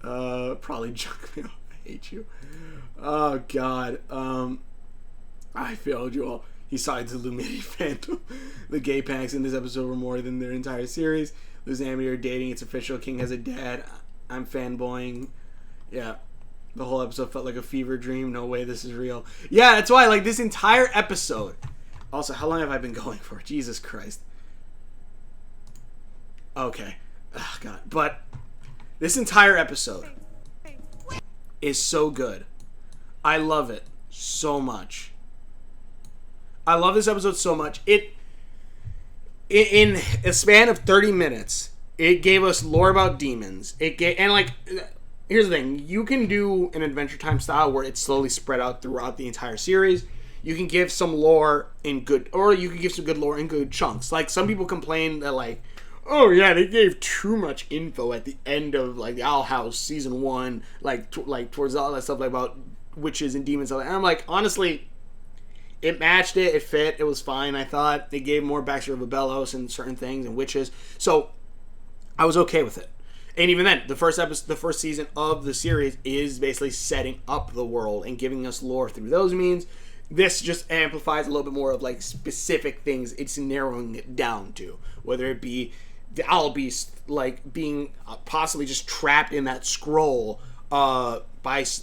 Probably junk mail. I hate you. Oh, God. I failed you all. He sides the Lumity Phantom. The gay panics in this episode were more than their entire series. Luz and Amity are dating. It's official. King has a dad. I'm fanboying. Yeah. The whole episode felt like a fever dream. No way this is real. Yeah, that's why. Like, this entire episode. Also, how long have I been going for? Jesus Christ. Okay. Oh, God. But this entire episode is so good. I love it so much. I love this episode so much. In a span of 30 minutes, it gave us lore about demons. And like, here's the thing: you can do an Adventure Time style where it's slowly spread out throughout the entire series. You can give some lore in good, or you can give some good lore in good chunks. Like some people complain that like, oh yeah, they gave too much info at the end of like the Owl House season 1, like towards all that stuff like about witches and demons. And I'm like, honestly, it matched it. It fit. It was fine. I thought they gave more backstory of Abelos and certain things and witches, so I was okay with it. And even then, the first season of the series is basically setting up the world and giving us lore through those means. This just amplifies a little bit more of like specific things. It's narrowing it down to, whether it be the Owl Beast like being possibly just trapped in that scroll by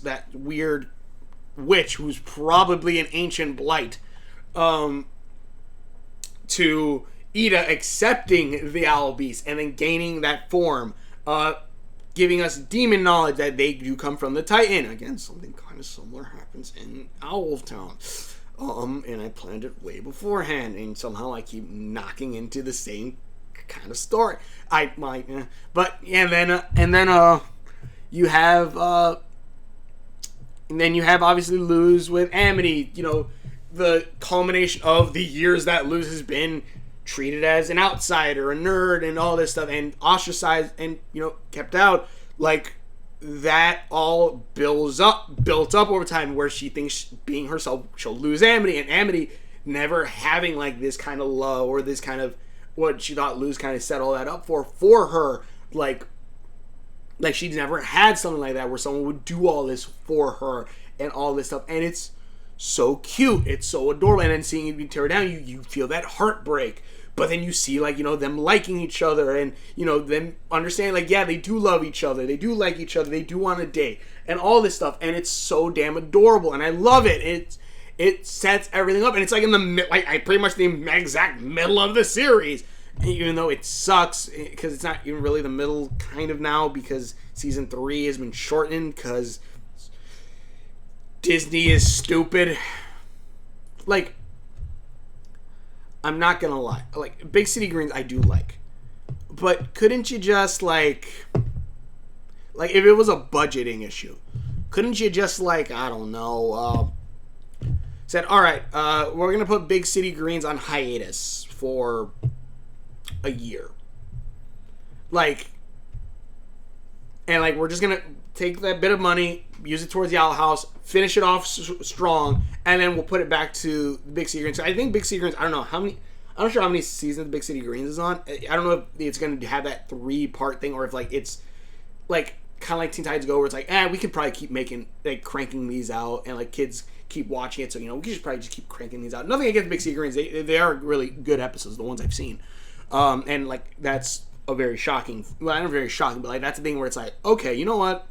that weird witch who's probably an ancient blight, to Ida accepting the Owl Beast and then gaining that form, giving us demon knowledge that they do come from the Titan. Again, something kind of similar happens in Owltown. And I planned it way beforehand, and somehow I keep knocking into the same kind of story. But and then you have obviously Luz with Amity. You know, the culmination of the years that Luz has been treated as an outsider, a nerd, and all this stuff, and ostracized, and kept out. Like, that all built up over time, where she thinks being herself, she'll lose Amity, and Amity never having like this kind of love, or this kind of what she thought Luz kind of set all that up for her, like she's never had something like that where someone would do all this for her and all this stuff, and it's so cute, it's so adorable. And then seeing it be tear down, you feel that heartbreak. But then you see, like, them liking each other, and, them understanding, like, yeah, they do love each other, they do like each other, they do want to date, and all this stuff, and it's so damn adorable, and I love it. It sets everything up, and it's like in the, pretty much the exact middle of the series, even though it sucks, because it's not even really the middle, kind of now, because season 3 has been shortened, because Disney is stupid. Like, I'm not gonna lie. Like, Big City Greens, I do like. But couldn't you just, like, if it was a budgeting issue, couldn't you just, like, I don't know, said, alright, we're gonna put Big City Greens on hiatus for a year. Like, and, like, we're just gonna take that bit of money, use it towards the Owl House, finish it off strong, and then we'll put it back to Big City Greens. So I think Big City Greens, I'm not sure how many seasons Big City Greens is on. I don't know if it's going to have that 3-part thing, or if, like, it's, like, kind of like Teen Titans Go, where it's like, we could probably keep cranking these out, and, like, kids keep watching it, so, we could probably just keep cranking these out. Nothing against Big City Greens. They are really good episodes, the ones I've seen. And, like, that's a very shocking, well, not very shocking, but, like, that's the thing where it's like, okay, you know what?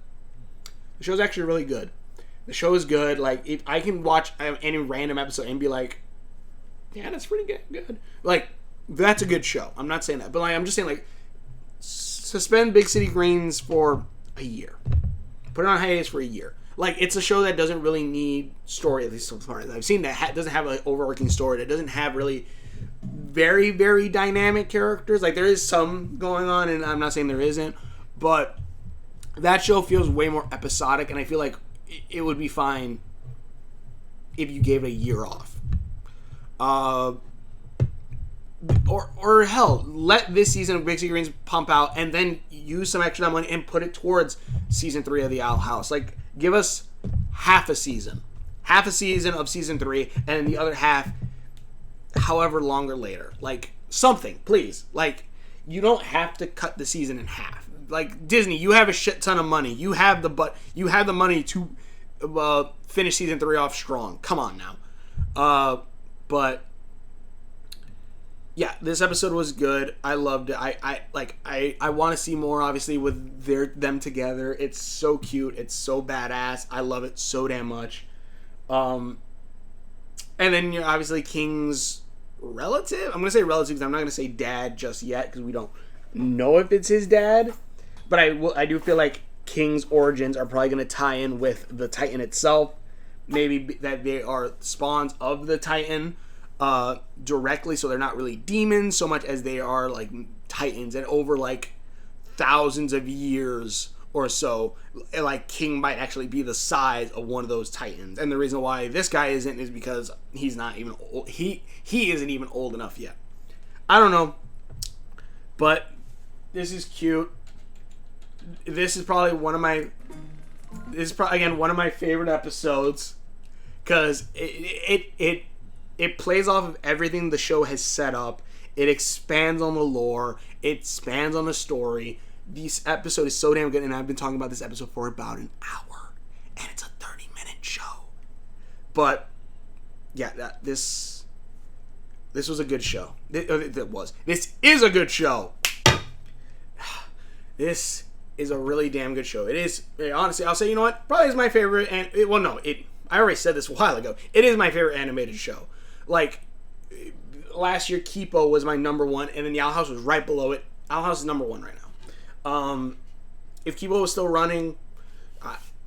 The show's actually really good. The show is good. Like, if I can watch any random episode and be like, yeah, that's pretty good. Like, that's a good show. I'm not saying that. But, like, I'm just saying, like, suspend Big City Greens for a year. Put it on hiatus for a year. Like, it's a show that doesn't really need story, at least so far as I've seen, that doesn't have an overarching story. That doesn't have really very, very dynamic characters. Like, there is some going on, and I'm not saying there isn't. But that show feels way more episodic, and I feel like it would be fine if you gave it a year off. Or hell, let this season of Big City Greens pump out, and then use some extra money and put it towards season 3 of the Owl House. Like, give us half a season of season 3, and then the other half however longer later. Like, something, please. Like, you don't have to cut the season in half. Like, Disney, you have a shit ton of money. You have the money to finish season 3 off strong. Come on now. But yeah, this episode was good. I loved it. I want to see more, obviously, with them together. It's so cute. It's so badass. I love it so damn much. And then obviously King's relative. I'm gonna say relative because I'm not gonna say dad just yet because we don't know if it's his dad. But I do feel like King's origins are probably going to tie in with the Titan itself. Maybe that they are spawns of the Titan directly, so they're not really demons so much as they are like Titans. And over like thousands of years or so, like King might actually be the size of one of those Titans. And the reason why this guy isn't is because he's not even old. He isn't even old enough yet. I don't know, but this is cute. This is probably one of my favorite episodes because it plays off of everything the show has set up. It expands on the lore. It expands on the story. This episode is so damn good, and I've been talking about this episode for about an hour, and it's a 30-minute show. But yeah, this was a good show. This is a good show. This is a really damn good show. It is, honestly, I'll say, you know what? Probably is my favorite, I already said this a while ago. It is my favorite animated show. Like, last year Kipo was my number one, and then the Owl House was right below it. Owl House is number one right now. If Kipo was still running,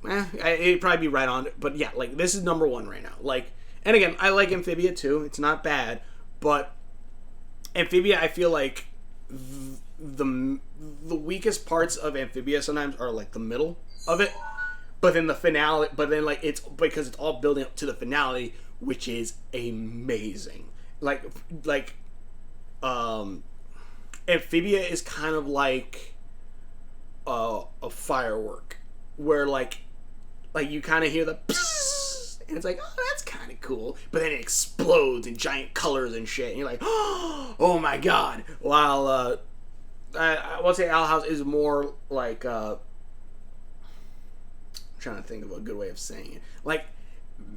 it'd probably be right on it. But yeah, like, this is number one right now. Like, and again, I like Amphibia too. It's not bad, but Amphibia, I feel like the weakest parts of Amphibia sometimes are like the middle of it. But then the finale, like, it's because it's all building up to the finale, which is amazing. Like Amphibia is kind of like a firework where like you kind of hear the psst, and it's like, oh, that's kind of cool, but then it explodes in giant colors and shit, and you're like, oh my god. While I would say Owl House is more like I'm trying to think of a good way of saying it. Like,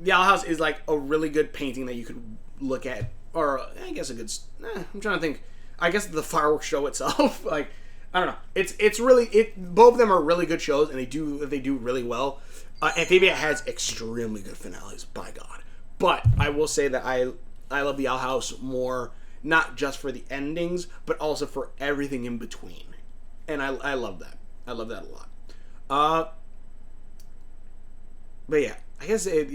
the Owl House is like a really good painting that you could look at, or I guess a good. I'm trying to think. I guess the fireworks show itself, like, I don't know. It's really both of them are really good shows, and they do really well. Amphibia has extremely good finales, by God. But I will say that I love the Owl House more, not just for the endings, but also for everything in between, and I love that. I love that a lot. But yeah, I guess it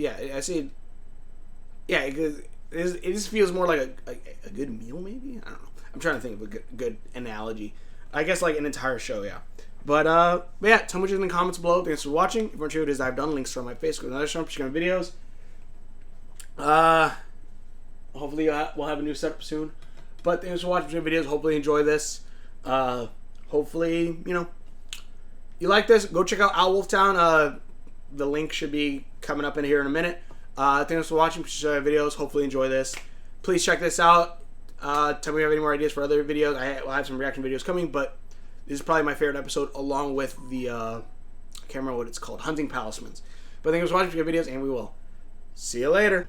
just feels more like a good meal, maybe. I don't know. I'm trying to think of a good analogy. I guess like an entire show, yeah. But yeah, tell me what you think in the comments below. Thanks for watching. If you want to see what it is I've done, links are on my Facebook and other Instagram videos. Hopefully we'll have a new setup soon. But thanks for watching my videos. Hopefully you enjoy this. Hopefully, you like this. Go check out Owl Wolf Town. The link should be coming up in here in a minute. Thanks for watching. Please share my videos. Hopefully enjoy this. Please check this out. Tell me if you have any more ideas for other videos. I will have some reaction videos coming, but this is probably my favorite episode, along with the I can't remember what it's called, Hunting Palismans. But thanks for watching my videos, and we will see you later.